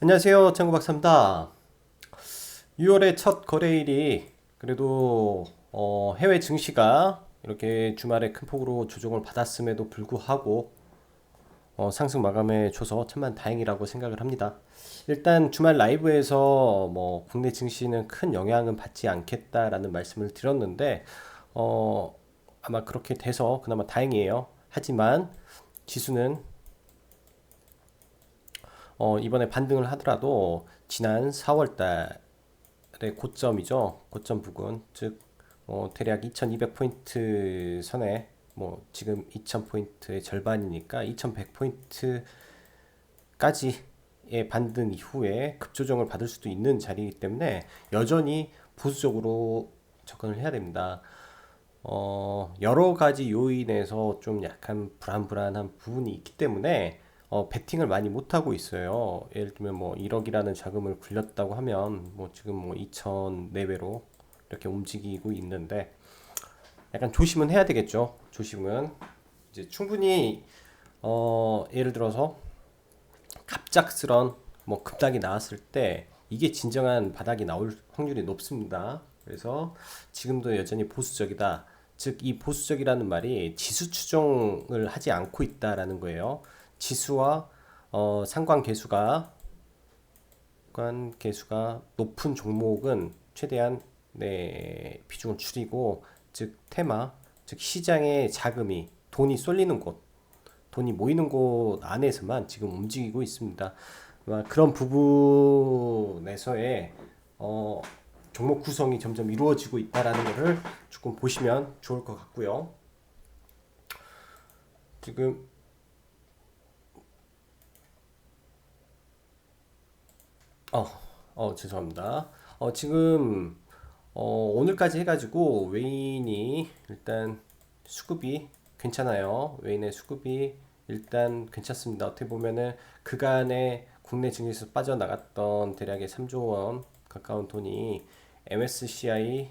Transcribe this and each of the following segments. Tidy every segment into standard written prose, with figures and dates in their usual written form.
안녕하세요. 창구박사입니다. 6월의 첫 거래일이 그래도 해외 증시가 이렇게 주말에 큰 폭으로 조정을 받았음에도 불구하고 상승 마감해 줘서 천만 다행이라고 생각을 합니다. 일단 주말 라이브에서 뭐 국내 증시는 큰 영향은 받지 않겠다라는 말씀을 드렸는데 어, 아마 그렇게 돼서 그나마 다행이에요. 하지만 지수는 이번에 반등을 하더라도 지난 4월 달의 고점이죠. 고점 부근, 즉 대략 2200포인트 선에 뭐 지금 2000포인트의 절반이니까 2100포인트까지의 반등 이후에 급조정을 받을 수도 있는 자리이기 때문에 여전히 보수적으로 접근을 해야 됩니다. 여러 가지 요인에서 좀 약간 불안불안한 부분이 있기 때문에 베팅을 많이 못 하고 있어요. 예를 들면 뭐 1억이라는 자금을 굴렸다고 하면 뭐 지금 뭐 2천 내외로 이렇게 움직이고 있는데 약간 조심은 해야 되겠죠. 조심은 이제 충분히 예를 들어서 갑작스런 뭐 급락이 나왔을 때 이게 진정한 바닥이 나올 확률이 높습니다. 그래서 지금도 여전히 보수적이다. 즉, 이 보수적이라는 말이 지수 추종을 하지 않고 있다라는 거예요. 지수와 상관계수가 높은 종목은 최대한 비중을 줄이고, 즉 테마, 즉 시장의 자금이 돈이 쏠리는 곳, 돈이 모이는 곳 안에서만 지금 움직이고 있습니다. 그런 부분에서의 어, 종목 구성이 점점 이루어지고 있다라는 것을 조금 보시면 좋을 것 같고요. 지금 어, 죄송합니다. 지금 오늘까지 해가지고 웨인이 일단 수급이 괜찮아요. 웨인의 수급이 일단 괜찮습니다. 어떻게 보면은 그간의 국내 증시에서 빠져나갔던 대략의 3조 원 가까운 돈이 MSCI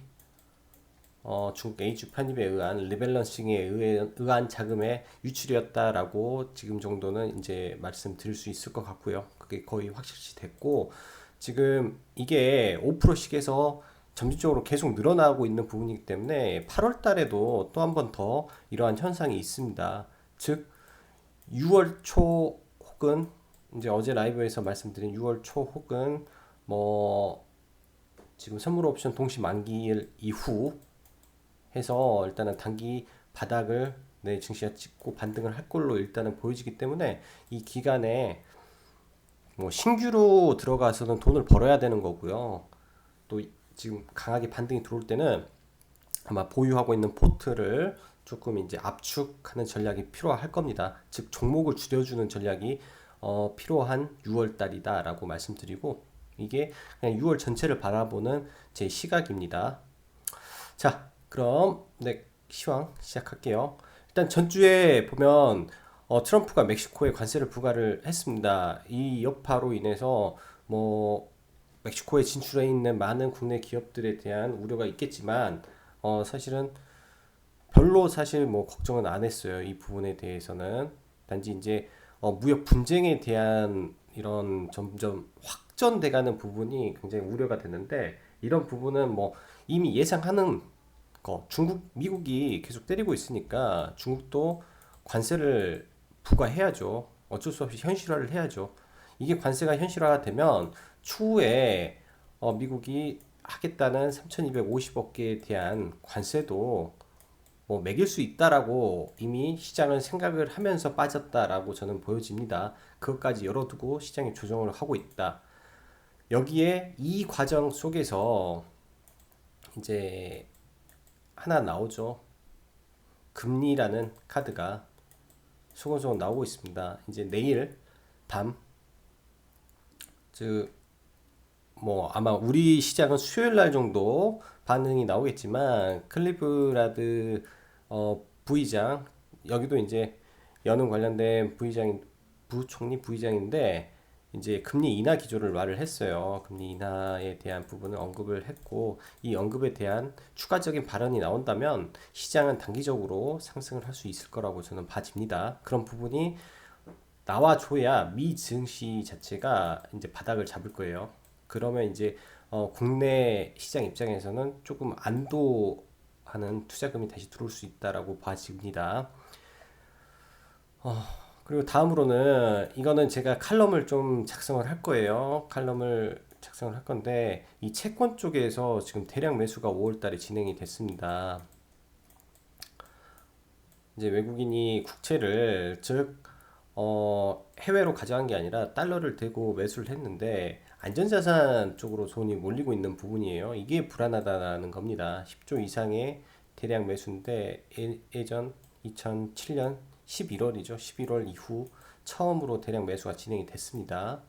중국 A주 편입에 의한 리밸런싱에 의한 자금의 유출이었다라고 지금 정도는 이제 말씀드릴 수 있을 것 같고요. 그게 거의 확실시 됐고 지금 이게 5%씩에서 점진적으로 계속 늘어나고 있는 부분이기 때문에 8월 달에도 또 한 번 더 이러한 현상이 있습니다. 즉 6월 초 혹은 이제 어제 라이브에서 말씀드린 6월 초 혹은 뭐 지금 선물 옵션 동시 만기일 이후 해서 일단은 단기 바닥을 증시가 찍고 반등을 할 걸로 일단은 보여지기 때문에 이 기간에 뭐 신규로 들어가서는 돈을 벌어야 되는 거고요. 또 지금 강하게 반등이 들어올 때는 아마 보유하고 있는 포트를 조금 이제 압축하는 전략이 필요할 겁니다. 즉 종목을 줄여주는 전략이 필요한 6월 달이다라고 말씀드리고 이게 그냥 6월 전체를 바라보는 제 시각입니다. 자, 그럼 시황 시작할게요. 일단 전주에 보면 트럼프가 멕시코에 관세를 부과를 했습니다. 이 여파로 인해서 뭐 멕시코에 진출해 있는 많은 국내 기업들에 대한 우려가 있겠지만 사실은 별로 사실 뭐 걱정은 안 했어요. 이 부분에 대해서는 단지 이제 무역 분쟁에 대한 이런 점점 확전돼가는 부분이 굉장히 우려가 되는데 이런 부분은 뭐 이미 예상하는 미국이 계속 때리고 있으니까 중국도 관세를 부과해야죠. 어쩔 수 없이 현실화를 해야죠. 이게 관세가 현실화되면 추후에 미국이 하겠다는 3,250억 개에 대한 관세도 뭐 매길 수 있다라고 이미 시장은 생각을 하면서 빠졌다라고 저는 보여집니다. 그것까지 열어두고 시장이 조정을 하고 있다. 여기에 이 과정 속에서 이제 하나 나오죠. 금리라는 카드가 소곤소곤 나오고 있습니다. 이제 내일 밤, 즉, 뭐 아마 우리 시장은 수요일 날 정도 반응이 나오겠지만 클리브라드 부의장 여기도 이제 연은 관련된 부의장 부총리 부의장인데 이제 금리 인하 기조를 말을 했어요. 금리 인하에 대한 부분을 언급을 했고 이 언급에 대한 추가적인 발언이 나온다면 시장은 단기적으로 상승을 할 수 있을 거라고 저는 봐집니다. 그런 부분이 나와줘야 미 증시 자체가 이제 바닥을 잡을 거예요. 그러면 이제 국내 시장 입장에서는 조금 안도하는 투자금이 다시 들어올 수 있다라고 봐집니다. 그리고 다음으로는 이거는 제가 칼럼을 좀 작성을 할 거예요. 칼럼을 작성을 할 건데 이 채권 쪽에서 지금 대량 매수가 5월 달에 진행이 됐습니다. 이제 외국인이 국채를 즉 해외로 가져간 게 아니라 달러를 대고 매수를 했는데 안전자산 쪽으로 돈이 몰리고 있는 부분이에요. 이게 불안하다는 겁니다. 10조 이상의 대량 매수인데 예전 2007년 11월이죠. 11월 이후 처음으로 대량 매수가 진행이 됐습니다.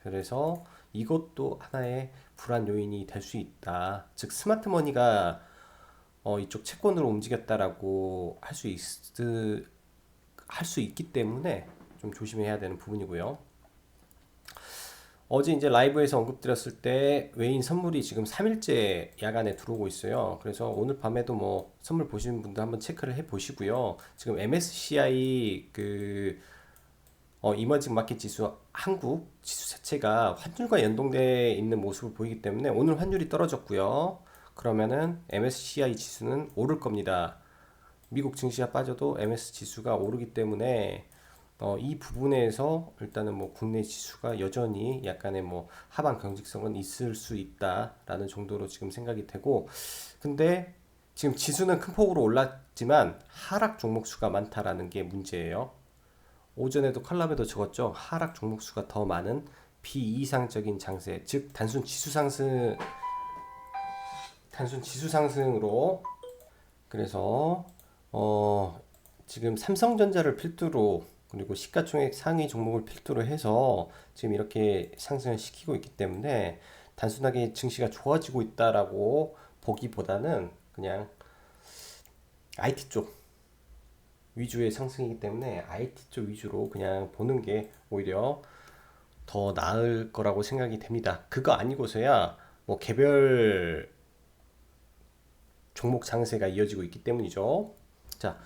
그래서 이것도 하나의 불안 요인이 될 수 있다. 즉 스마트 머니가 이쪽 채권으로 움직였다라고 할 수 있기 때문에 좀 조심해야 되는 부분이고요. 어제 이제 라이브에서 언급드렸을 때 외인 선물이 지금 3일째 야간에 들어오고 있어요. 그래서 오늘 밤에도 뭐 선물 보시는 분들 한번 체크를 해 보시고요. 지금 MSCI 이머징 마켓 지수 한국 지수 자체가 환율과 연동돼 있는 모습을 보이기 때문에 오늘 환율이 떨어졌고요. 그러면은 MSCI 지수는 오를 겁니다. 미국 증시가 빠져도 MS 지수가 오르기 때문에 이 부분에서 일단은 뭐 국내 지수가 여전히 약간의 뭐 하방 경직성은 있을 수 있다라는 정도로 지금 생각이 되고, 근데 지금 지수는 큰 폭으로 올랐지만 하락 종목 수가 많다라는 게 문제예요. 오전에도 컬럼에도 적었죠. 하락 종목 수가 더 많은 비이상적인 장세, 즉 단순 지수 상승으로. 그래서 지금 삼성전자를 필두로 그리고 시가총액 상위 종목을 필두로 해서 지금 이렇게 상승을 시키고 있기 때문에 단순하게 증시가 좋아지고 있다라고 보기보다는 그냥 IT 쪽 위주의 상승이기 때문에 IT 쪽 위주로 그냥 보는 게 오히려 더 나을 거라고 생각이 됩니다. 그거 아니고서야 뭐 개별 종목 장세가 이어지고 있기 때문이죠. 자,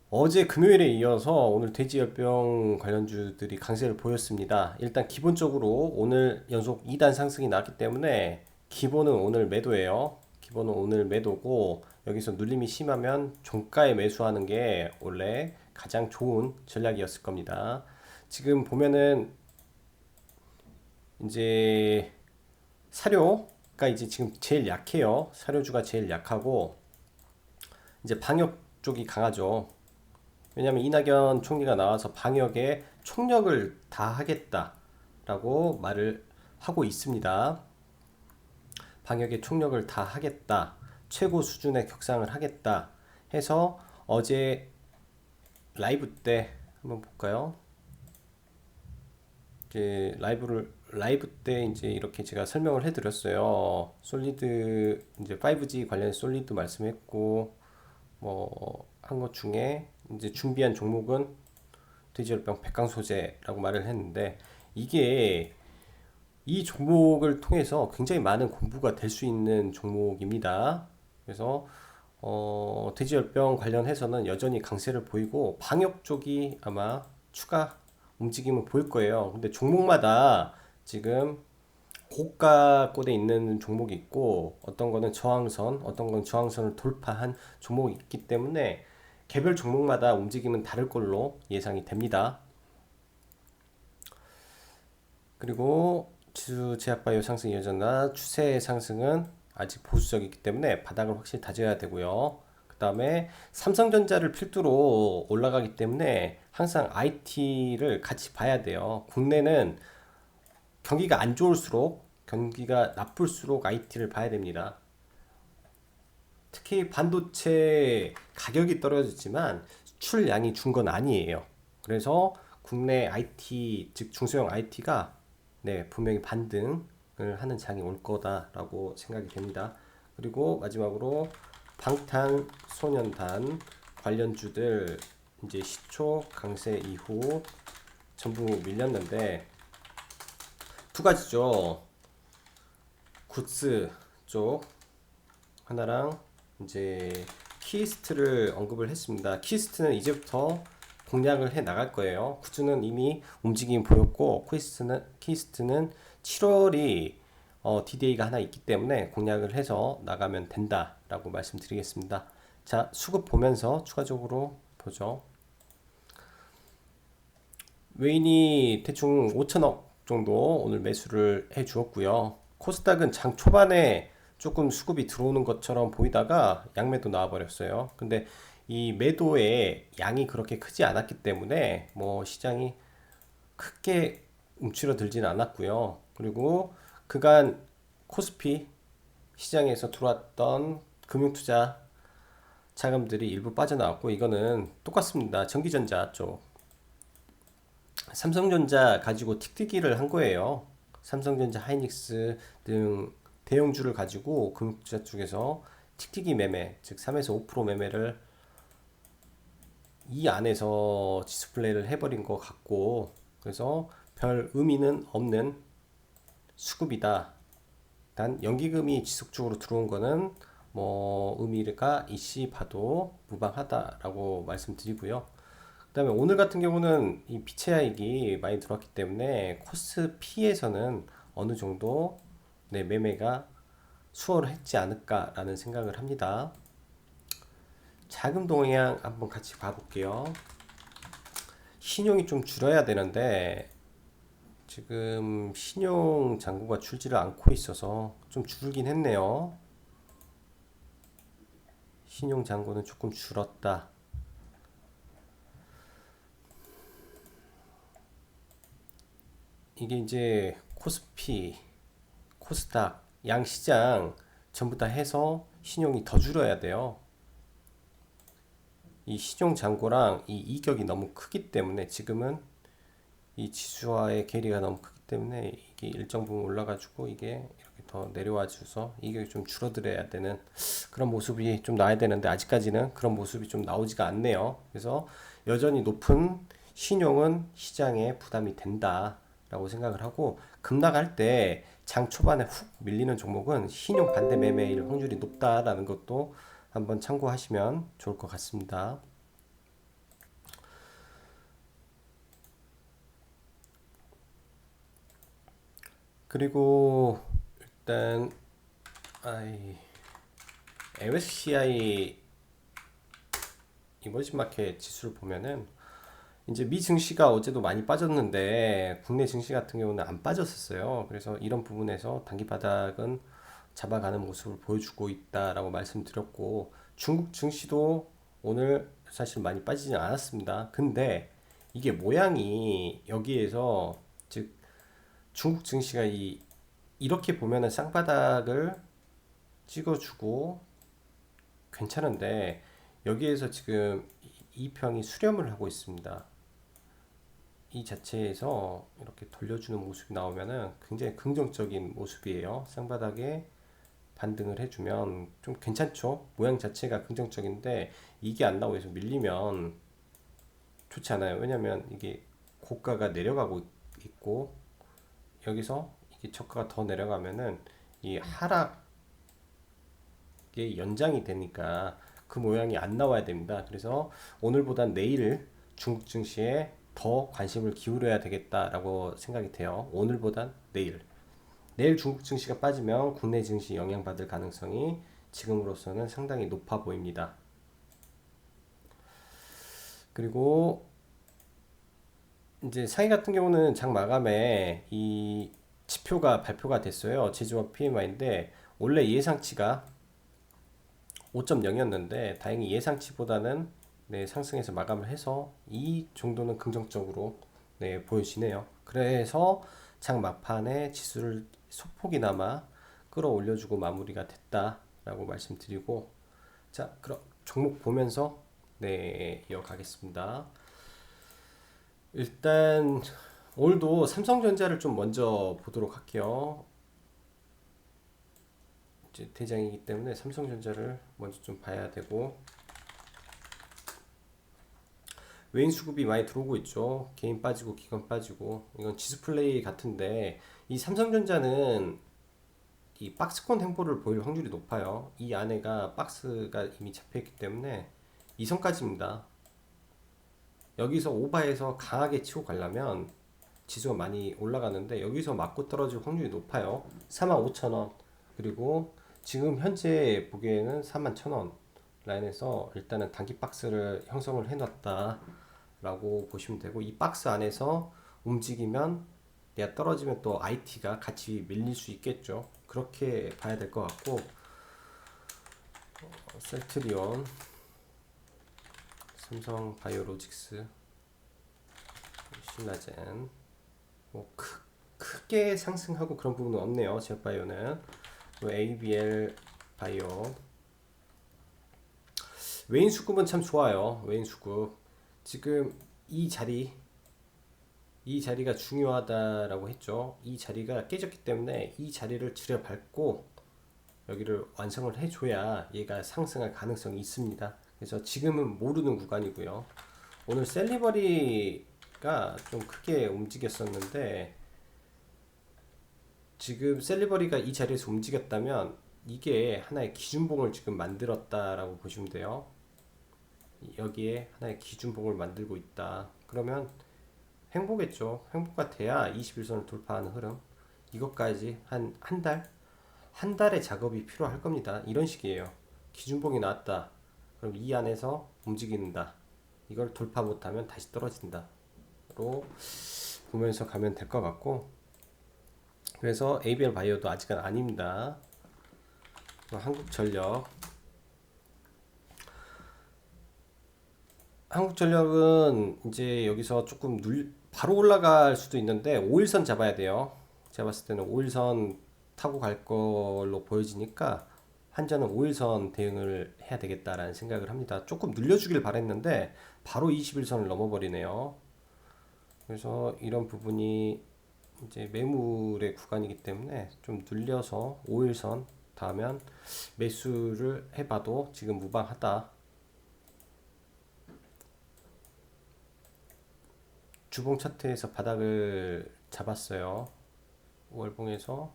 어제 금요일에 이어서 오늘 돼지열병 관련주들이 강세를 보였습니다. 일단 기본적으로 오늘 연속 2단 상승이 나왔기 때문에 기본은 오늘 매도예요. 기본은 오늘 매도고 여기서 눌림이 심하면 종가에 매수하는 게 원래 가장 좋은 전략이었을 겁니다. 지금 보면은 이제 사료가 이제 지금 제일 약해요. 사료주가 제일 약하고 이제 방역 쪽이 강하죠. 왜냐하면 이낙연 총리가 나와서 방역에 총력을 다하겠다라고 말을 하고 있습니다. 방역에 총력을 다하겠다, 최고 수준의 격상을 하겠다 해서 어제 라이브 때 한번 볼까요? 이제 라이브 때 이제 이렇게 제가 설명을 해드렸어요. 솔리드 이제 5G 관련 솔리드 말씀했고 뭐 한 것 중에 이제 준비한 종목은 돼지열병 백강 소재라고 말을 했는데 이게 이 종목을 통해서 굉장히 많은 공부가 될 수 있는 종목입니다. 그래서 돼지열병 관련해서는 여전히 강세를 보이고 방역 쪽이 아마 추가 움직임을 보일 거예요. 근데 종목마다 지금 고가권에 있는 종목이 있고 어떤 거는 저항선, 어떤 건 저항선을 돌파한 종목이 있기 때문에 개별 종목마다 움직임은 다를 걸로 예상이 됩니다. 그리고 지수 제약바이오 상승 이어졌나 추세 상승은 아직 보수적이기 때문에 바닥을 확실히 다져야 되고요. 그 다음에 삼성전자를 필두로 올라가기 때문에 항상 IT를 같이 봐야 돼요. 국내는 경기가 안 좋을수록 경기가 나쁠수록 IT를 봐야 됩니다. 특히 반도체 가격이 떨어졌지만 수출량이 준 건 아니에요. 그래서 국내 IT 즉 중소형 IT가 네, 분명히 반등을 하는 장이 올 거다라고 생각이 됩니다. 그리고 마지막으로 방탄소년단 관련주들 이제 시초 강세 이후 전부 밀렸는데 두 가지죠. 굿즈 쪽 하나랑 이제 키스트를 언급을 했습니다. 키스트는 이제부터 공략을 해 나갈 거예요. 구주는 이미 움직임이 보였고 키스트는 7월이 D-Day가 하나 있기 때문에 공략을 해서 나가면 된다라고 말씀드리겠습니다. 자, 수급 보면서 추가적으로 보죠. 웨인이 대충 5천억 정도 오늘 매수를 해 주었고요. 코스닥은 장 초반에 조금 수급이 들어오는 것처럼 보이다가 양매도 나와버렸어요. 근데 이 매도의 양이 그렇게 크지 않았기 때문에 뭐 시장이 크게 움츠러들지는 않았고요. 그리고 그간 코스피 시장에서 들어왔던 금융투자 자금들이 일부 빠져나왔고, 이거는 똑같습니다. 전기전자 쪽 삼성전자 가지고 틱틱이를 한 거예요. 삼성전자, 하이닉스 등 대형주를 가지고 금융투자 쪽에서 틱틱이 매매, 즉 3에서 5% 매매를 이 안에서 디스플레이를 해버린 것 같고, 그래서 별 의미는 없는 수급이다. 단 연기금이 지속적으로 들어온 거는 뭐 의미가 있이 봐도 무방하다라고 말씀드리고요. 그 다음에 오늘 같은 경우는 이 비채야익이 많이 들어왔기 때문에 코스피에서는 어느 정도 매매가 수월했지 않을까라는 생각을 합니다. 자금 동향 한번 같이 봐볼게요. 신용이 좀 줄어야 되는데 지금 신용 잔고가 줄지를 않고 있어서 좀 줄긴 했네요. 신용 잔고는 조금 줄었다. 이게 이제 코스피, 코스닥, 양시장 전부 다 해서 신용이 더 줄어야 돼요. 이 신용 잔고랑 이 이격이 너무 크기 때문에 지금은 이 지수와의 괴리가 너무 크기 때문에 이게 일정 부분 올라가지고 이게 이렇게 더 내려와 줘서 이격이 좀 줄어들어야 되는 그런 모습이 좀 나야 되는데 아직까지는 그런 모습이 좀 나오지가 않네요. 그래서 여전히 높은 신용은 시장에 부담이 된다 라고 생각을 하고, 급락할 때 장 초반에 훅 밀리는 종목은 신용 반대 매매일 확률이 높다라는 것도 한번 참고하시면 좋을 것 같습니다. 그리고 일단 MSCI 이머징 마켓 지수를 보면은 이제 미 증시가 어제도 많이 빠졌는데 국내 증시 같은 경우는 안 빠졌었어요. 그래서 이런 부분에서 단기 바닥은 잡아가는 모습을 보여주고 있다라고 말씀드렸고, 중국 증시도 오늘 사실 많이 빠지진 않았습니다. 근데 이게 모양이 여기에서 즉 중국 증시가 이렇게 보면은 쌍바닥을 찍어주고 괜찮은데 여기에서 지금 이 평이 수렴을 하고 있습니다. 이 자체에서 이렇게 돌려주는 모습이 나오면은 굉장히 긍정적인 모습이에요. 쌍바닥에 반등을 해주면 좀 괜찮죠. 모양 자체가 긍정적인데 이게 안 나오고 해서 밀리면 좋지 않아요. 왜냐면 이게 고가가 내려가고 있고 여기서 이게 저가가 더 내려가면은 이 하락의 연장이 되니까 그 모양이 안 나와야 됩니다. 그래서 오늘보단 내일 중국 증시에 더 관심을 기울여야 되겠다라고 생각이 돼요. 오늘보단 내일. 내일 중국 증시가 빠지면 국내 증시 영향받을 가능성이 지금으로서는 상당히 높아 보입니다. 그리고 이제 상위 같은 경우는 장 마감에 이 지표가 발표가 됐어요. 제조업 PMI인데 원래 예상치가 5.0이었는데 다행히 예상치보다는 상승해서 마감을 해서 이 정도는 긍정적으로 보여지네요. 그래서 장 막판에 지수를 소폭이나마 끌어올려주고 마무리가 됐다라고 말씀드리고, 자 그럼 종목 보면서 이어가겠습니다. 일단 오늘도 삼성전자를 좀 먼저 보도록 할게요. 이제 대장이기 때문에 삼성전자를 먼저 좀 봐야 되고, 외인 수급이 많이 들어오고 있죠. 개인 빠지고 기관 빠지고 이건 지수플레이 같은데 이 삼성전자는 이 박스권 횡보를 보일 확률이 높아요. 이 안에가 박스가 이미 잡혀있기 때문에 이선까지입니다. 여기서 오바해서 강하게 치고 가려면 지수가 많이 올라가는데 여기서 맞고 떨어질 확률이 높아요. 45,000원. 그리고 지금 현재 보기에는 41,000원 라인에서 일단은 단기 박스를 형성을 해놨다 라고 보시면 되고, 이 박스 안에서 움직이면 내가 떨어지면 또 IT가 같이 밀릴 수 있겠죠. 그렇게 봐야 될 것 같고, 셀트리온, 삼성 바이오로직스, 신라젠 뭐 크게 상승하고 그런 부분은 없네요. 제약바이오는. 또 ABL 바이오, 외인 수급은 참 좋아요. 외인 수급 지금 이 자리, 이 자리가 중요하다라고 했죠. 이 자리가 깨졌기 때문에 이 자리를 들여밟고 여기를 완성을 해줘야 얘가 상승할 가능성이 있습니다. 그래서 지금은 모르는 구간이고요. 오늘 셀리버리가 좀 크게 움직였었는데, 지금 셀리버리가 이 자리에서 움직였다면 이게 하나의 기준봉을 지금 만들었다라고 보시면 돼요. 여기에 하나의 기준봉을 만들고 있다. 그러면 횡보겠죠. 횡보가 돼야 21선을 돌파하는 흐름. 이것까지 한 달? 한 달의 작업이 필요할 겁니다. 이런 식이에요. 기준봉이 나왔다. 그럼 이 안에서 움직인다. 이걸 돌파 못하면 다시 떨어진다. 로 보면서 가면 될 것 같고, 그래서 ABL 바이오도 아직은 아닙니다. 한국전력. 한국전력은 이제 여기서 조금 바로 올라갈 수도 있는데 5일선 잡아야 돼요. 제가 봤을 때는 5일선 타고 갈 걸로 보여지니까 한전은 5일선 대응을 해야 되겠다라는 생각을 합니다. 조금 늘려주길 바랬는데 바로 21선을 넘어버리네요. 그래서 이런 부분이 이제 매물의 구간이기 때문에 좀 늘려서 5일선 닿으면 매수를 해봐도 지금 무방하다. 주봉 차트에서 바닥을 잡았어요. 월봉에서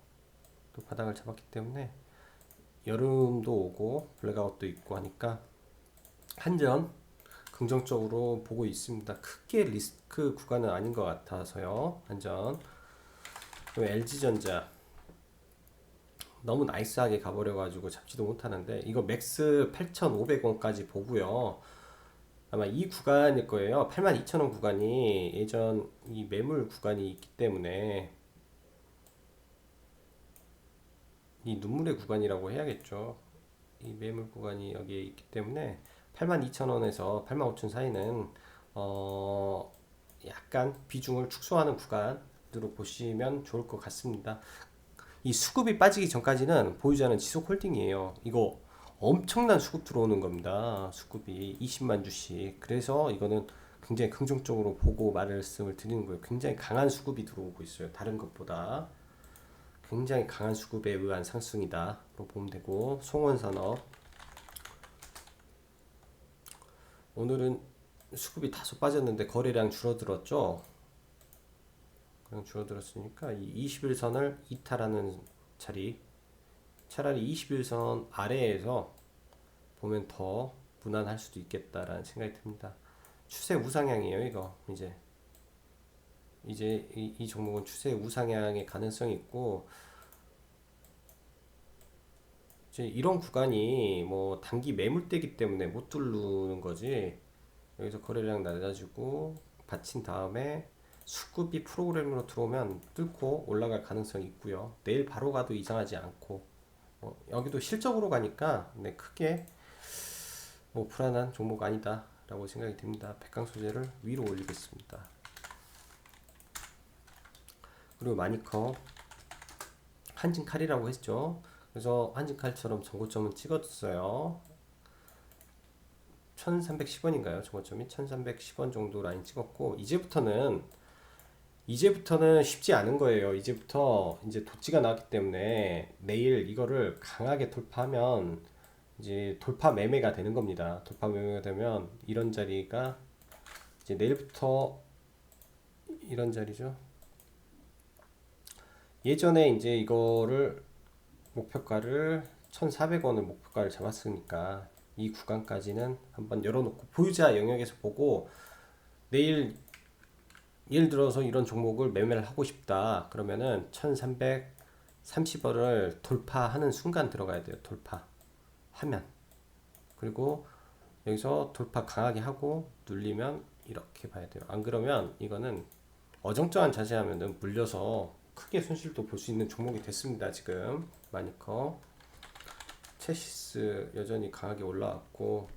또 바닥을 잡았기 때문에 여름도 오고 블랙아웃도 있고 하니까 한전 긍정적으로 보고 있습니다. 크게 리스크 구간은 아닌 것 같아서요. 한전. LG전자 너무 나이스하게 가버려가지고 잡지도 못하는데, 이거 맥스 8,500원까지 보고요. 아마 이 구간일 거예요. 82,000원 구간이 예전 이 매물 구간이 있기 때문에, 이 눈물의 구간이라고 해야겠죠. 이 매물 구간이 여기에 있기 때문에 82,000원에서 85,000원 사이는 약간 비중을 축소하는 구간으로 보시면 좋을 것 같습니다. 이 수급이 빠지기 전까지는 보유자는 지속 홀딩이에요. 이거 엄청난 수급 들어오는 겁니다. 수급이 20만 주씩. 그래서 이거는 굉장히 긍정적으로 보고 말씀을 드리는 거예요. 굉장히 강한 수급이 들어오고 있어요. 다른 것보다 굉장히 강한 수급에 의한 상승이다 로 보면 되고, 송원산업 오늘은 수급이 다소 빠졌는데 거래량 줄어들었죠. 그냥 줄어들었으니까 이 21선을 이탈하는 자리, 차라리 21선 아래에서 보면 더 무난할 수도 있겠다라는 생각이 듭니다. 추세 우상향이에요. 이거 이제 이 종목은 추세 우상향의 가능성이 있고, 이제 이런 구간이 뭐 단기 매물대기 때문에 못 뚫는 거지. 여기서 거래량 낮아지고 받친 다음에 수급이 프로그램으로 들어오면 뚫고 올라갈 가능성이 있고요. 내일 바로 가도 이상하지 않고, 여기도 실적으로 가니까 네, 크게 뭐 불안한 종목 아니다 라고 생각이 듭니다. 백강 소재를 위로 올리겠습니다. 그리고 마니커 한진칼이라고 했죠. 그래서 한진칼처럼 정고점은 찍었어요. 1310원인가요? 정고점이 1310원 정도 라인 찍었고, 이제부터는 쉽지 않은 거예요. 이제부터 이제 도치가 나왔기 때문에 내일 이거를 강하게 돌파하면 이제 돌파 매매가 되는 겁니다. 돌파 매매가 되면 이런 자리가 이제 내일부터 이런 자리죠. 예전에 이제 이거를 목표가를 1,400원을 목표가를 잡았으니까 이 구간까지는 한번 열어놓고 보유자 영역에서 보고 내일 예를 들어서 이런 종목을 매매를 하고 싶다 그러면은 1330원을 돌파하는 순간 들어가야 돼요. 돌파하면. 그리고 여기서 돌파 강하게 하고 눌리면 이렇게 봐야 돼요. 안 그러면 이거는 어정쩡한 자세 하면은 물려서 크게 손실도 볼 수 있는 종목이 됐습니다. 지금 마니커 체시스 여전히 강하게 올라왔고,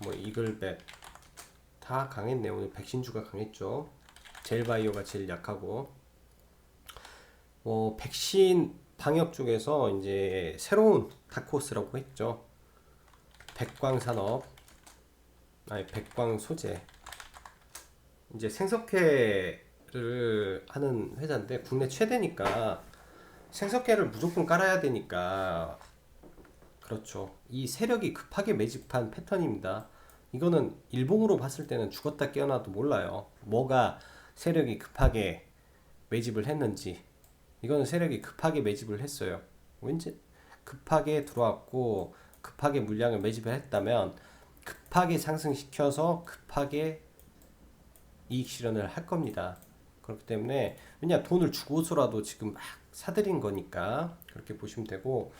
뭐 이글벳 다 강했네요. 오늘 백신주가 강했죠. 젤바이오가 제일 약하고, 백신 방역 쪽에서 이제 새로운 다크호스라고 했죠. 백광산업, 아니 백광 소재. 이제 생석회를 하는 회사인데 국내 최대니까 생석회를 무조건 깔아야 되니까, 그렇죠. 이 세력이 급하게 매집한 패턴입니다. 이거는 일봉으로 봤을 때는 죽었다 깨어나도 몰라요. 뭐가 세력이 급하게 매집을 했는지. 이거는 세력이 급하게 매집을 했어요. 왠지 급하게 들어왔고 급하게 물량을 매집을 했다면 급하게 상승시켜서 급하게 이익 실현을 할 겁니다. 그렇기 때문에 왜냐 돈을 주고서라도 지금 막 사들인 거니까 그렇게 보시면 되고,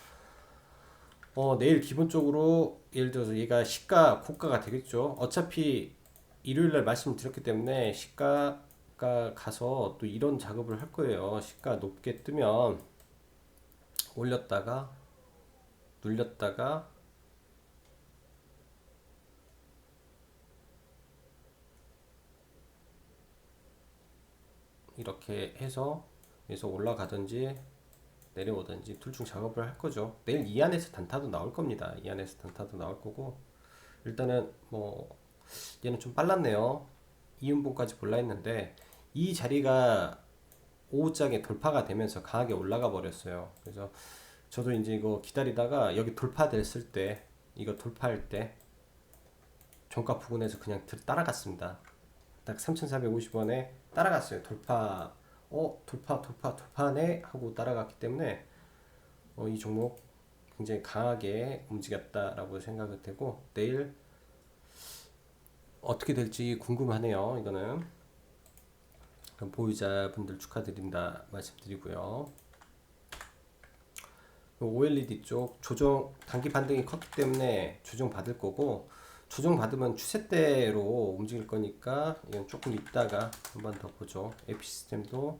내일 기본적으로 예를 들어서 얘가 시가 고가가 되겠죠. 어차피 일요일날 말씀드렸기 때문에 시가가 가서 또 이런 작업을 할 거예요. 시가 높게 뜨면 올렸다가 눌렸다가 이렇게 해서 여기서 올라가든지 내려오든지 둘 중 작업을 할 거죠. 내일 이 안에서 단타도 나올 겁니다. 이 안에서 단타도 나올 거고, 일단은 뭐 얘는 좀 빨랐네요. 이음봉까지 볼라 했는데 이 자리가 오후장에 돌파가 되면서 강하게 올라가 버렸어요. 그래서 저도 이제 이거 기다리다가 여기 돌파됐을 때, 이거 돌파할 때 종가 부근에서 그냥 따라갔습니다. 딱 3,450원에 따라갔어요. 돌파네 하고 따라갔기 때문에 이 종목 굉장히 강하게 움직였다라고 생각이 되고, 내일 어떻게 될지 궁금하네요. 이거는 보유자분들 축하드린다 말씀드리고요. OLED 쪽 조정, 단기 반등이 컸기 때문에 조정 받을 거고, 조정 받으면 추세대로 움직일 거니까 이건 조금 있다가 한번 더 보죠. 에피시스템도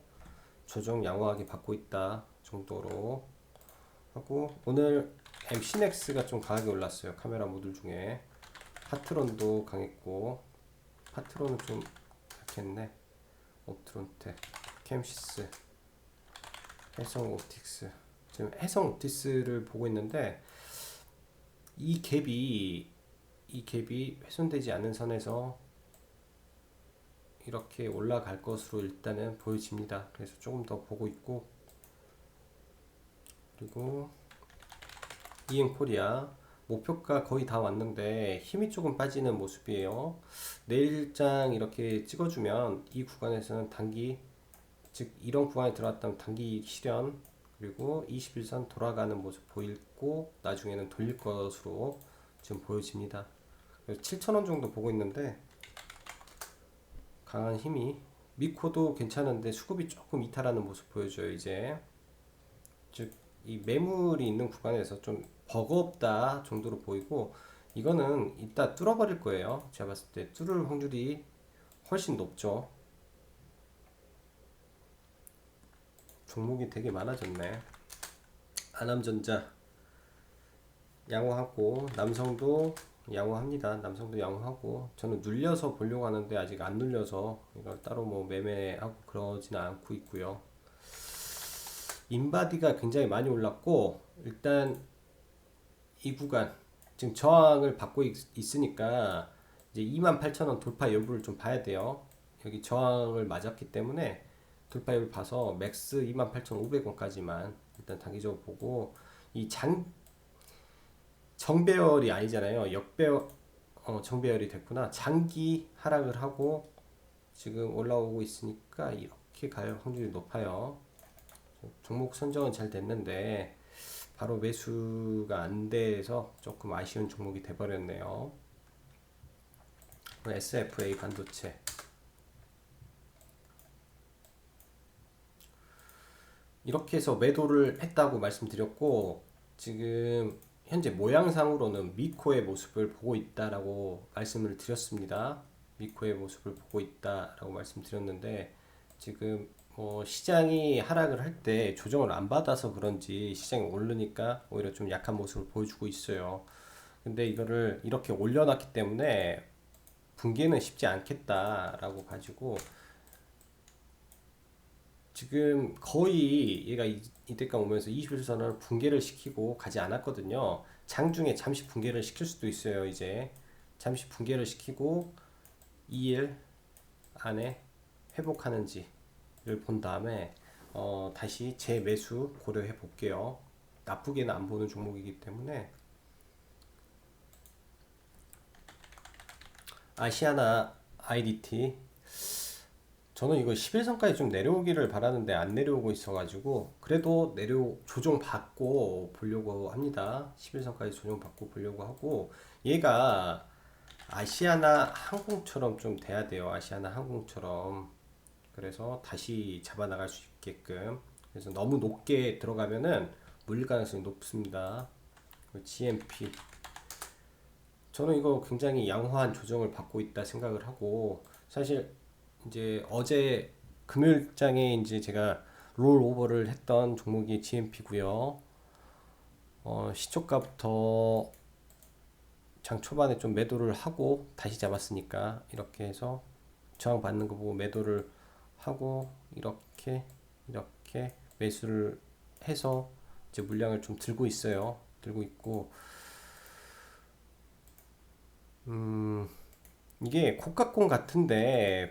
조정 양호하게 받고 있다 정도로 하고, 오늘 MC넥스가 좀 강하게 올랐어요. 카메라 모듈 중에 파트론도 강했고, 파트론은 좀 약했네. 옵트론텍, 캠시스, 해성 옵틱스. 지금 해성 옵틱스를 보고 있는데 이 갭이 훼손되지 않는 선에서 이렇게 올라갈 것으로 일단은 보여집니다. 그래서 조금 더 보고 있고, 그리고 이엔코리아 목표가 거의 다 왔는데 힘이 조금 빠지는 모습이에요. 내일장 이렇게 찍어주면 이 구간에서는 단기, 즉 이런 구간에 들어왔다면 단기 실현, 그리고 21선 돌아가는 모습 보이고 나중에는 돌릴 것으로 지금 보여집니다. 7,000원 정도 보고 있는데 강한 힘이, 미코도 괜찮은데 수급이 조금 이탈하는 모습 보여줘요. 이제 즉 이 매물이 있는 구간에서 좀 버겁다 정도로 보이고, 이거는 이따 뚫어버릴 거예요. 제가 봤을 때 뚫을 확률이 훨씬 높죠. 종목이 되게 많아졌네. 아남전자 양호하고, 남성도 양호합니다. 남성도 양호하고, 저는 눌려서 보려고 하는데 아직 안 눌려서 이걸 따로 뭐 매매하고 그러지는 않고 있고요. 인바디가 굉장히 많이 올랐고, 일단 이 구간 지금 저항을 받고 있으니까 이제 28,000원 돌파 여부를 좀 봐야 돼요. 여기 저항을 맞았기 때문에 돌파 여부를 봐서 맥스 28,500원까지만 일단 단기적으로 보고, 이 정배열이 아니잖아요. 정배열이 됐구나. 장기 하락을 하고 지금 올라오고 있으니까 이렇게 갈 확률이 높아요. 종목 선정은 잘 됐는데 바로 매수가 안 돼서 조금 아쉬운 종목이 돼버렸네요. SFA 반도체 이렇게 해서 매도를 했다고 말씀드렸고, 지금 현재 모양상으로는 미코의 모습을 보고 있다라고 말씀을 드렸습니다. 미코의 모습을 보고 있다라고 말씀드렸는데, 지금 시장이 하락을 할 때 조정을 안 받아서 그런지 시장이 오르니까 오히려 좀 약한 모습을 보여주고 있어요. 근데 이거를 이렇게 올려놨기 때문에 붕괴는 쉽지 않겠다라고 가지고 지금 거의 얘가 이때까지 오면서 21선을 붕괴를 시키고 가지 않았거든요. 장중에 잠시 붕괴를 시킬 수도 있어요. 이제 잠시 붕괴를 시키고 2일 안에 회복하는지를 본 다음에 다시 재매수 고려해 볼게요. 나쁘게는 안 보는 종목이기 때문에. 아시아나 IDT, 저는 이거 11선까지 좀 내려오기를 바라는데 안 내려오고 있어가지고 그래도 조정 받고 보려고 합니다. 11선까지 조정 받고 보려고 하고, 얘가 아시아나 항공처럼 좀 돼야 돼요. 아시아나 항공처럼. 그래서 다시 잡아 나갈 수 있게끔. 그래서 너무 높게 들어가면은 물릴 가능성이 높습니다. GMP, 저는 이거 굉장히 양호한 조정을 받고 있다 생각을 하고, 사실 이제 어제 금요일장에 이제 제가 롤오버를 했던 종목이 GMP고요. 시초가부터 장 초반에 좀 매도를 하고 다시 잡았으니까 이렇게 해서 저항 받는 거 보고 매도를 하고 이렇게 매수를 해서 이제 물량을 좀 들고 있어요. 들고 있고, 음, 이게 코카콘 같은데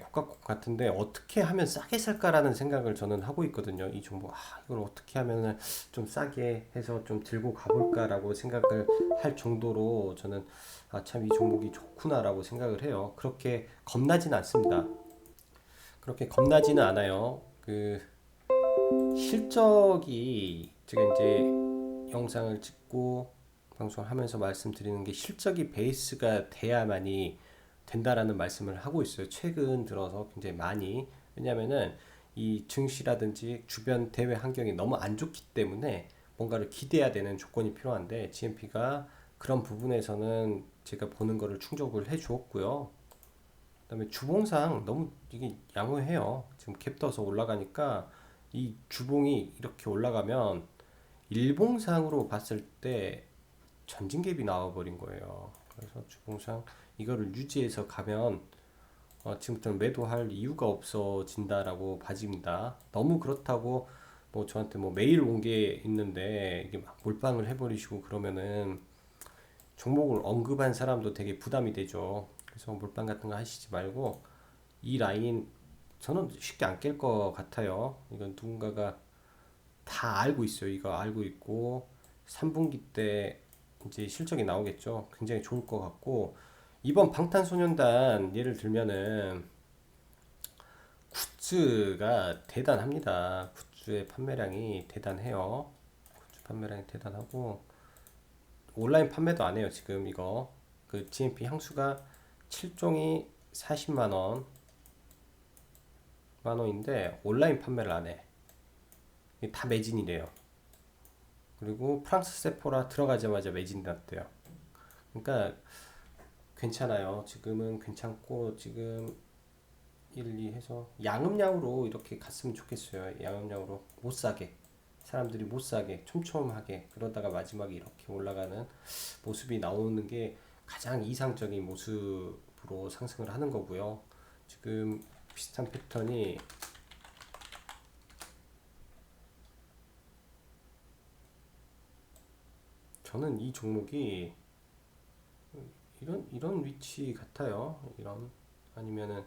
어떻게 하면 싸게 살까라는 생각을 저는 하고 있거든요. 이 종목, 이걸 어떻게 하면은 좀 싸게 해서 좀 들고 가볼까라고 생각을 할 정도로 저는 참 이 종목이 좋구나라고 생각을 해요. 그렇게 겁나지는 않습니다. 그렇게 겁나지는 않아요. 그 실적이, 제가 이제 영상을 찍고 방송을 하면서 말씀드리는 게, 실적이 베이스가 돼야만이 된다라는 말씀을 하고 있어요. 최근 들어서 굉장히 많이. 왜냐면은 이 증시라든지 주변 대외 환경이 너무 안 좋기 때문에 뭔가를 기대해야 되는 조건이 필요한데, GMP가 그런 부분에서는 제가 보는 거를 충족을 해 주었고요. 그다음에 주봉상 너무 이게 양호해요. 지금 캡 떠서 올라가니까, 이 주봉이 이렇게 올라가면 일봉상으로 봤을 때 전진갭이 나와버린 거예요. 그래서 주봉상 이거를 유지해서 가면 지금부터는 매도할 이유가 없어진다라고 봐집니다. 너무 그렇다고 뭐 저한테 뭐 매일 온 게 있는데 이게 막 몰빵을 해버리시고 그러면은 종목을 언급한 사람도 되게 부담이 되죠. 그래서 몰빵 같은 거 하시지 말고, 이 라인 저는 쉽게 안 깰 것 같아요. 이건 누군가가 다 알고 있어요. 이거 알고 있고 3분기 때 이제 실적이 나오겠죠. 굉장히 좋을 것 같고, 이번 방탄소년단 예를 들면은 굿즈가 대단합니다. 굿즈의 판매량이 대단해요. 굿즈 판매량이 대단하고, 온라인 판매도 안 해요. 지금 이거 그 GMP 향수가 7종이 40만 원인데 온라인 판매를 안 해. 이게 다 매진이래요. 그리고 프랑스 세포라 들어가자마자 매진 났대요. 그러니까 괜찮아요. 지금은 괜찮고, 지금 1, 2 해서 양음양으로 이렇게 갔으면 좋겠어요. 양음양으로 못 사게, 사람들이 못 사게 촘촘하게, 그러다가 마지막에 이렇게 올라가는 모습이 나오는 게 가장 이상적인 모습으로 상승을 하는 거고요. 지금 비슷한 패턴이, 저는 이 종목이 이런 위치 같아요. 이런, 아니면은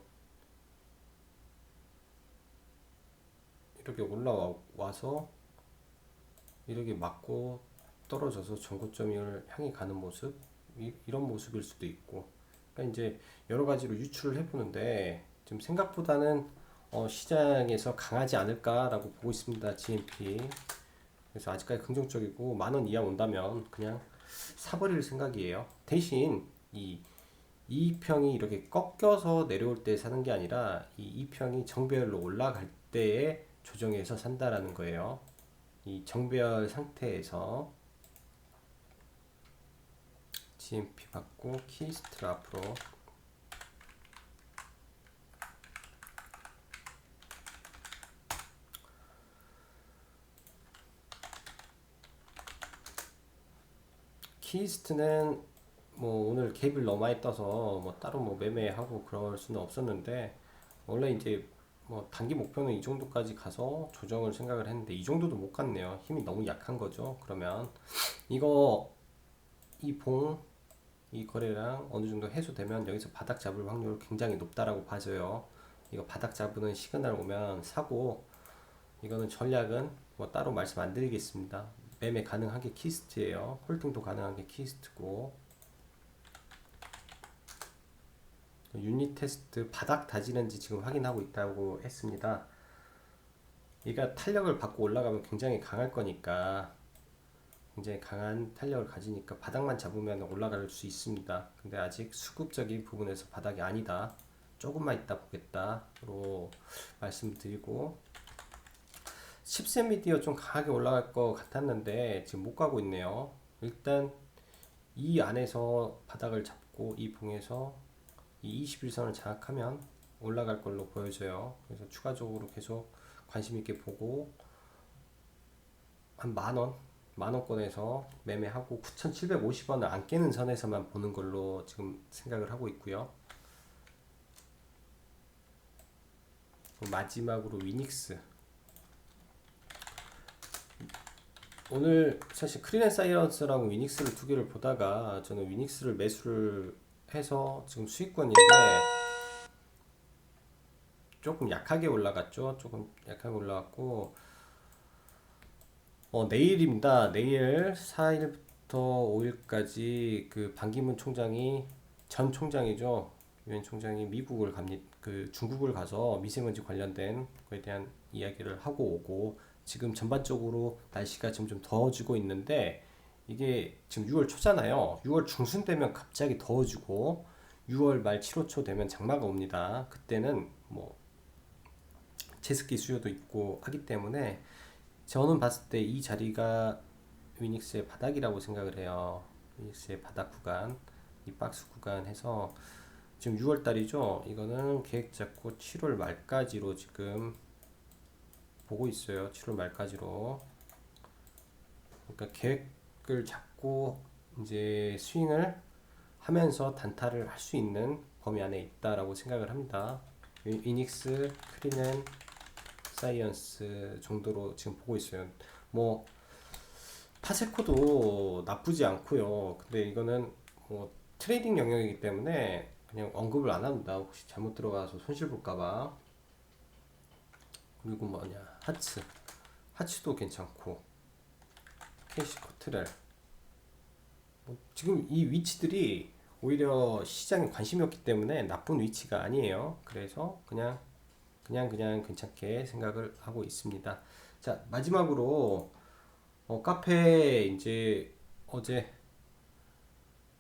이렇게 올라와서 이렇게 맞고 떨어져서 전고점을 향해 가는 모습, 이런 모습일 수도 있고. 그러니까 이제 여러 가지로 유출을 해보는데 지금 생각보다는 시장에서 강하지 않을까라고 보고 있습니다. GMP. 그래서 아직까지 긍정적이고, 만원 이하 온다면 그냥 사버릴 생각이에요. 대신 이평이 이렇게 꺾여서 내려올 때 사는 게 아니라, 이 이평이 정배열로 올라갈 때에 조정해서 산다라는 거예요. 이 정배열 상태에서 GMP 받고 키스트를 앞으로 키스트는 뭐 오늘 갭을 너무 많이 떠서 뭐 따로 뭐 매매하고 그럴 수는 없었는데 원래 이제 뭐 단기 목표는 이 정도까지 가서 조정을 생각을 했는데 이 정도도 못 갔네요. 힘이 너무 약한 거죠. 그러면 이거 이 거래량 어느 정도 해소되면 여기서 바닥 잡을 확률 굉장히 높다라고 봐져요. 이거 바닥 잡는 시그널 오면 사고 이거는 전략은 뭐 따로 말씀 안 드리겠습니다. 매매 가능한 게 키스트예요. 홀딩도 가능한 게 키스트고 유닛 테스트 바닥 다지는지 지금 확인하고 있다고 했습니다. 얘가 탄력을 받고 올라가면 굉장히 강할 거니까 굉장히 강한 탄력을 가지니까 바닥만 잡으면 올라갈 수 있습니다. 근데 아직 수급적인 부분에서 바닥이 아니다. 조금만 있다 보겠다로 말씀드리고 10세 미디어 좀 강하게 올라갈 것 같았는데 지금 못 가고 있네요. 일단 이 안에서 바닥을 잡고 이 봉에서 이 21선을 장악하면 올라갈 걸로 보여져요. 그래서 추가적으로 계속 관심 있게 보고 한 만원권에서 매매하고 9,750원을 안 깨는 선에서만 보는 걸로 지금 생각을 하고 있고요. 마지막으로 위닉스. 오늘 사실 크리넨사이언스라고 위닉스를 두 개를 보다가 저는 위닉스를 매수를 해서 지금 수익권인데 조금 약하게 올라갔죠. 조금 약하게 올라갔고 내일입니다. 내일 4일부터 5일까지 그 반기문 총장이 전 총장이죠. 유엔 총장이 미국을 갑니다. 그 중국을 가서 미세먼지 관련된 거에 대한 이야기를 하고 오고 지금 전반적으로 날씨가 지금 좀 더워지고 있는데 이게 지금 6월 초잖아요. 6월 중순 되면 갑자기 더워지고 6월 말 7월 초 되면 장마가 옵니다. 그때는 뭐 제습기 수요도 있고 하기 때문에 저는 봤을 때 이 자리가 위닉스의 바닥이라고 생각을 해요. 위닉스의 바닥 구간, 이 박스 구간 해서 지금 6월 달이죠. 이거는 계획 잡고 7월 말까지로 지금 보고 있어요. 7월 말까지로. 그러니까 계획을 잡고 이제 스윙을 하면서 단타를 할 수 있는 범위 안에 있다라고 생각을 합니다. 위닉스, 크리넨, 사이언스 정도로 지금 보고 있어요. 뭐 파세코도 나쁘지 않고요. 근데 이거는 뭐 트레이딩 영역이기 때문에 그냥 언급을 안 합니다. 혹시 잘못 들어가서 손실 볼까봐. 그리고 뭐냐 하츠도 괜찮고 캐시코트렐 뭐 지금 이 위치들이 오히려 시장에 관심이 없기 때문에 나쁜 위치가 아니에요. 그래서 그냥 괜찮게 생각을 하고 있습니다. 자, 마지막으로 카페 이제 어제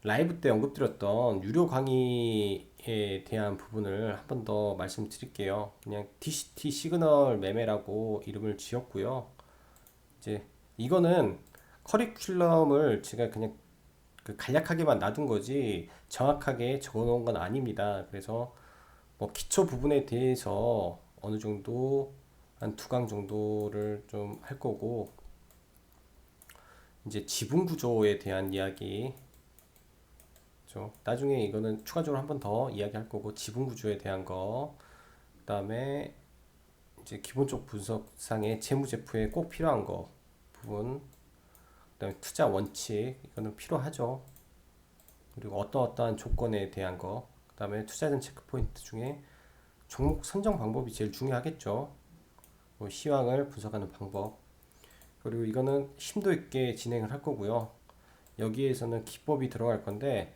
라이브 때 언급드렸던 유료 강의에 대한 부분을 한 번 더 말씀드릴게요. 그냥 DCT 시그널 매매라고 이름을 지었고요. 이제 이거는 커리큘럼을 제가 그냥 그 간략하게만 놔둔 거지 정확하게 적어 놓은 건 아닙니다. 그래서 뭐 기초 부분에 대해서 어느 정도 한 두 강 정도를 좀 할 거고 이제 지분 구조에 대한 이야기 나중에 이거는 추가적으로 한 번 더 이야기할 거고 지분 구조에 대한 거 그다음에 이제 기본적 분석상의 재무제표에 꼭 필요한 거 부분 그다음에 투자 원칙 이거는 필요하죠. 그리고 어떠한 조건에 대한 거 그다음에 투자전 체크포인트 중에 종목 선정 방법이 제일 중요하겠죠. 뭐 시황을 분석하는 방법 그리고 이거는 심도 있게 진행을 할 거고요. 여기에서는 기법이 들어갈 건데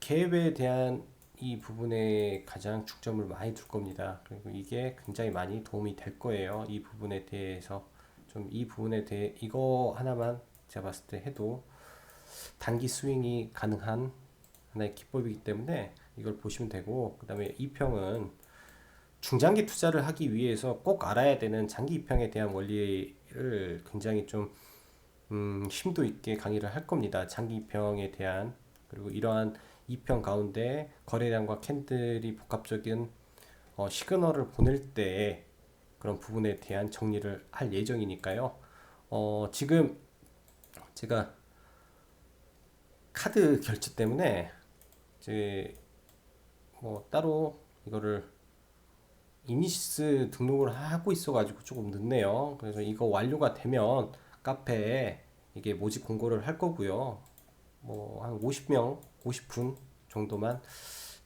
갭에 대한 이 부분에 가장 중점을 많이 둘 겁니다. 그리고 이게 굉장히 많이 도움이 될 거예요. 이 부분에 대해서 좀 이 부분에 대해 이거 하나만 제가 봤을 때 해도 단기 스윙이 가능한 하나의 기법이기 때문에 이걸 보시면 되고 그 다음에 2평은 중장기 투자를 하기 위해서 꼭 알아야 되는 장기 입형에 대한 원리를 굉장히 좀 심도 있게 강의를 할 겁니다. 장기 입형에 대한 그리고 이러한 입형 가운데 거래량과 캔들이 복합적인 시그널을 보낼 때 그런 부분에 대한 정리를 할 예정이니까요. 지금 제가 카드 결제 때문에 이제 뭐 따로 이거를 이니시스 등록을 하고 있어가지고 조금 늦네요. 그래서 이거 완료가 되면 카페에 이게 모집 공고를 할 거고요. 뭐 한 50명, 50분 정도만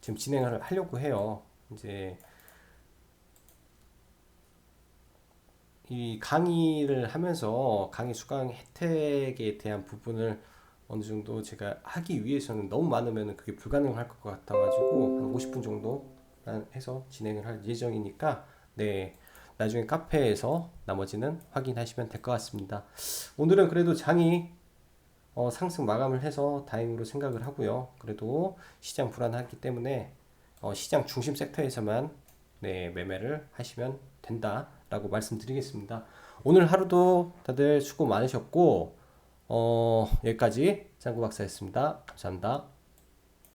지금 진행을 하려고 해요. 이제 이 강의를 하면서 강의 수강 혜택에 대한 부분을 어느 정도 제가 하기 위해서는 너무 많으면 그게 불가능할 것 같아가지고 한 50분 정도 해서 진행을 할 예정이니까 네 나중에 카페에서 나머지는 확인하시면 될 것 같습니다. 오늘은 그래도 장이 상승 마감을 해서 다행으로 생각을 하고요. 그래도 시장 불안하기 때문에 시장 중심 섹터에서만 네, 매매를 하시면 된다라고 말씀드리겠습니다. 오늘 하루도 다들 수고 많으셨고 여기까지 짱구 박사였습니다. 감사합니다.